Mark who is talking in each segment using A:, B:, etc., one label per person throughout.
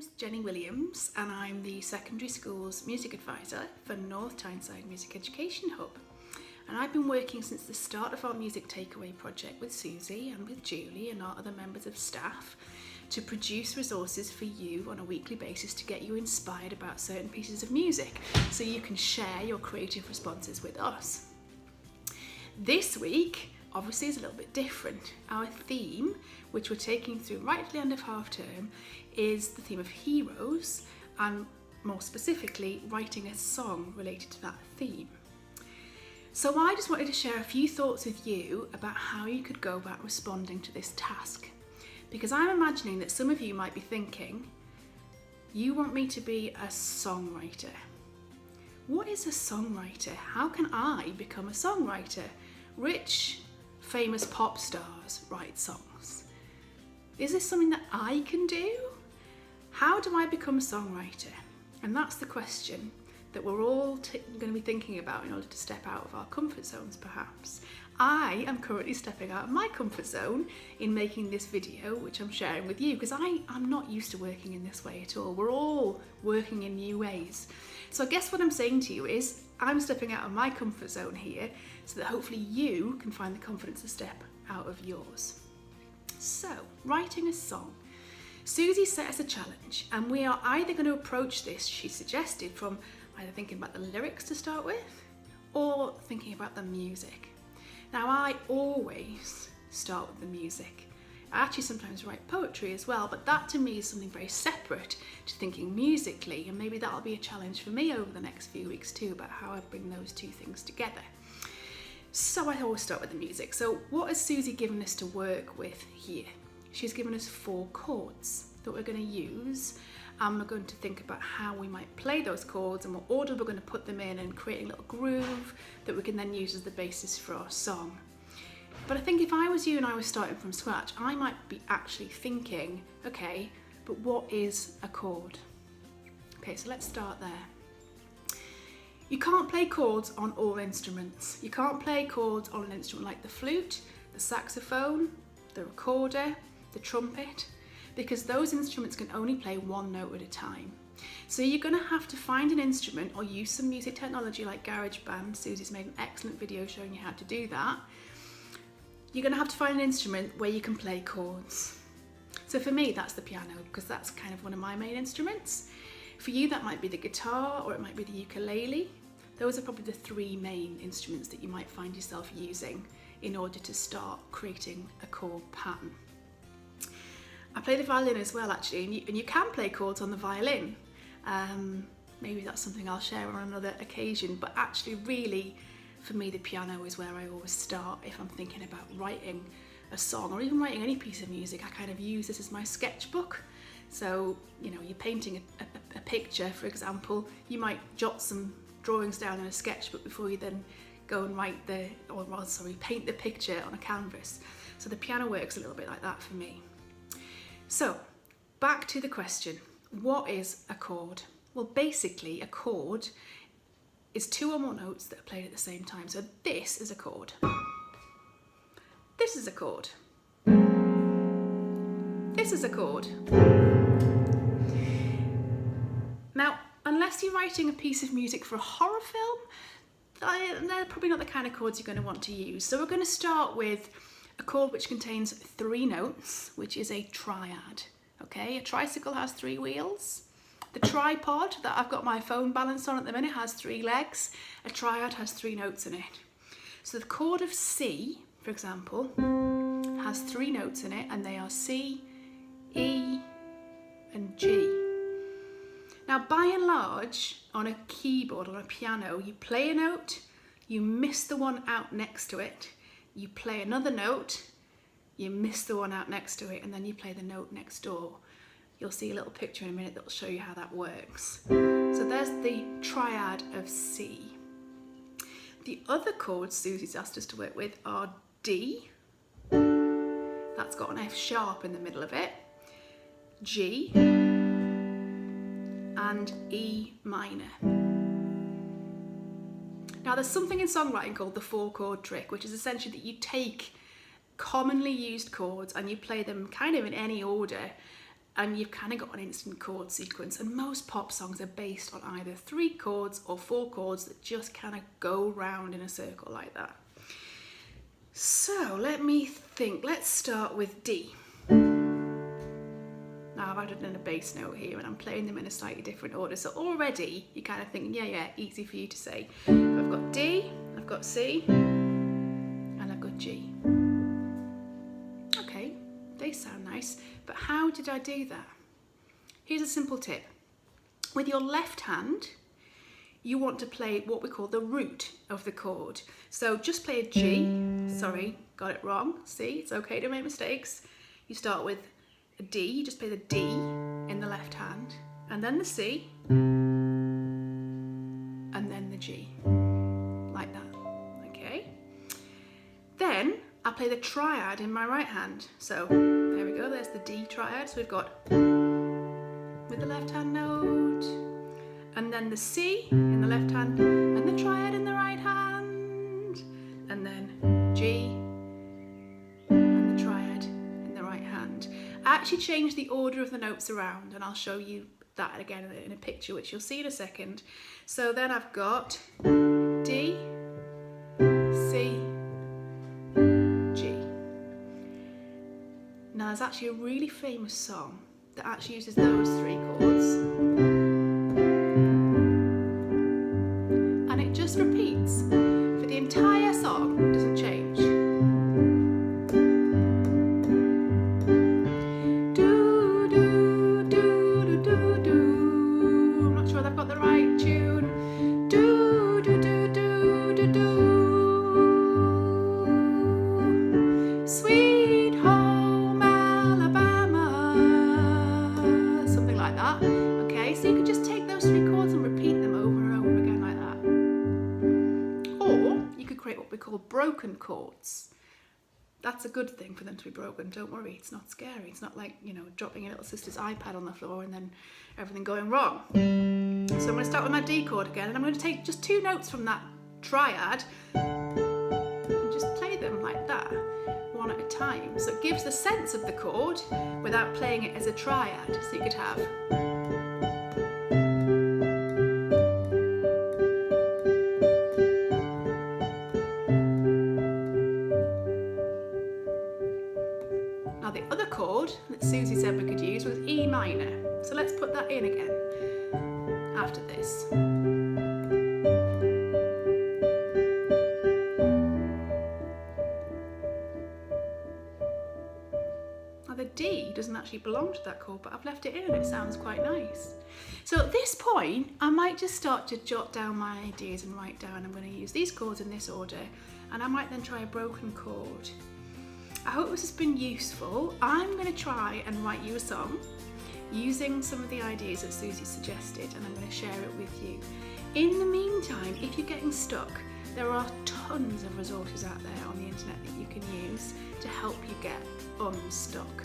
A: name's Jenny Williams and I'm the Secondary School's Music Advisor for North Tyneside Music Education Hub. And I've been working since the start of our Music Takeaway project with Susie and with Julie and our other members of staff to produce resources for you on a weekly basis to get you inspired about certain pieces of music so you can share your creative responses with us. This week, obviously, is a little bit different. Our theme, which we're taking through right to the end of half term, is the theme of heroes, and more specifically, writing a song related to that theme. So I just wanted to share a few thoughts with you about how you could go about responding to this task. Because I'm imagining that some of you might be thinking, you want me to be a songwriter. What is a songwriter? How can I become a songwriter? Rich, famous pop stars write songs. Is this something that I can do? How do I become a songwriter? And that's the question that we're all going to be thinking about in order to step out of our comfort zones, perhaps. I am currently stepping out of my comfort zone in making this video, which I'm sharing with you, because I'm not used to working in this way at all. We're all working in new ways. So I guess what I'm saying to you is I'm stepping out of my comfort zone here so that hopefully you can find the confidence to step out of yours. So, writing a song. Susie set us a challenge, and we are either going to approach this, she suggested, from either thinking about the lyrics to start with or thinking about the music. Now, I always start with the music. I actually sometimes write poetry as well, but that to me is something very separate to thinking musically, and maybe that'll be a challenge for me over the next few weeks too, about how I bring those two things together. So I always start with the music. So what has Susie given us to work with here? She's given us 4 chords that we're going to use, and we're going to think about how we might play those chords and what order we're going to put them in, and create a little groove that we can then use as the basis for our song. But I think if I was you and I was starting from scratch, I might be actually thinking, okay, but what is a chord? Okay, so let's start there. You can't play chords on all instruments. You can't play chords on an instrument like the flute, the saxophone, the recorder, the trumpet, because those instruments can only play one note at a time. So you're going to have to find an instrument or use some music technology like GarageBand. Susie's made an excellent video showing you how to do that. You're going to have to find an instrument where you can play chords. So for me, that's the piano, because that's kind of one of my main instruments. For you, that might be the guitar, or it might be the ukulele. Those are probably the 3 main instruments that you might find yourself using in order to start creating a chord pattern. I play the violin as well, actually, and you can play chords on the violin. Maybe that's something I'll share on another occasion, but actually really, for me, the piano is where I always start if I'm thinking about writing a song or even writing any piece of music. I kind of use this as my sketchbook. So, you know, you're painting a picture, for example, you might jot some drawings down in a sketchbook before you then go and paint the picture on a canvas. So the piano works a little bit like that for me. So, back to the question, what is a chord? Well, basically, a chord is 2 or more notes that are played at the same time. So this is a chord. This is a chord. This is a chord. Now, unless you're writing a piece of music for a horror film, they're probably not the kind of chords you're going to want to use. So we're going to start with a chord which contains 3 notes, which is a triad. Okay, a tricycle has 3 wheels. The tripod that I've got my phone balanced on at the minute has 3 legs. A triad has 3 notes in it. So the chord of C, for example, has 3 notes in it, and they are C, E, and G. Now, by and large, on a keyboard, on a piano, you play a note, you miss the one out next to it, you play another note, you miss the one out next to it, and then you play the note next door. You'll see a little picture in a minute that will show you how that works. So there's the triad of C. The other chords Susie's asked us to work with are D, that's got an F sharp in the middle of it, G, and E minor. Now, there's something in songwriting called the 4-chord trick, which is essentially that you take commonly used chords and you play them kind of in any order, and you've kind of got an instant chord sequence, and most pop songs are based on either 3 chords or 4 chords that just kind of go round in a circle like that. So let me think, let's start with D. Now I've added in a bass note here and I'm playing them in a slightly different order, so already you're kind of thinking, yeah, easy for you to say. So I've got D, I've got C, and I've got G. Okay, they sound nice, but how did I do that? Here's a simple tip. With your left hand, you want to play what we call the root of the chord. So just play a G, sorry, got it wrong. See, it's okay to make mistakes. You start with a D, you just play the D in the left hand, and then the C, and then the G, like that, okay? Then I play the triad in my right hand. So there we go, there's the D triad. So we've got with the left hand note, and then the C in the left hand, and the triad in the right hand, and then G, and the triad in the right hand. I actually changed the order of the notes around, and I'll show you that again in a picture, which you'll see in a second. So then I've got D, C, G. Now there's actually a really famous song that actually uses those 3 chords. And it just repeats for the entire song, it doesn't change. Broken chords. That's a good thing for them to be broken. Don't worry, it's not scary. It's not like, you know, dropping your little sister's iPad on the floor and then everything going wrong. So I'm going to start with my D chord again, and I'm going to take just 2 notes from that triad and just play them like that, one at a time. So it gives the sense of the chord without playing it as a triad. So you could have that Susie said we could use was E minor. So let's put that in again after this. Now the D doesn't actually belong to that chord, but I've left it in and it sounds quite nice. So at this point, I might just start to jot down my ideas and write down, I'm going to use these chords in this order, and I might then try a broken chord. I hope this has been useful. I'm going to try and write you a song using some of the ideas that Susie suggested, and I'm going to share it with you. In the meantime, if you're getting stuck, there are tons of resources out there on the internet that you can use to help you get unstuck.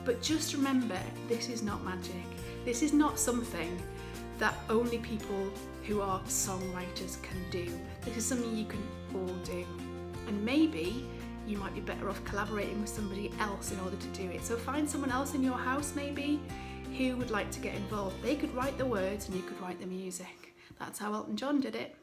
A: But just remember, this is not magic. This is not something that only people who are songwriters can do. This is something you can all do. And maybe you might be better off collaborating with somebody else in order to do it. So find someone else in your house maybe who would like to get involved. They could write the words and you could write the music. That's how Elton John did it.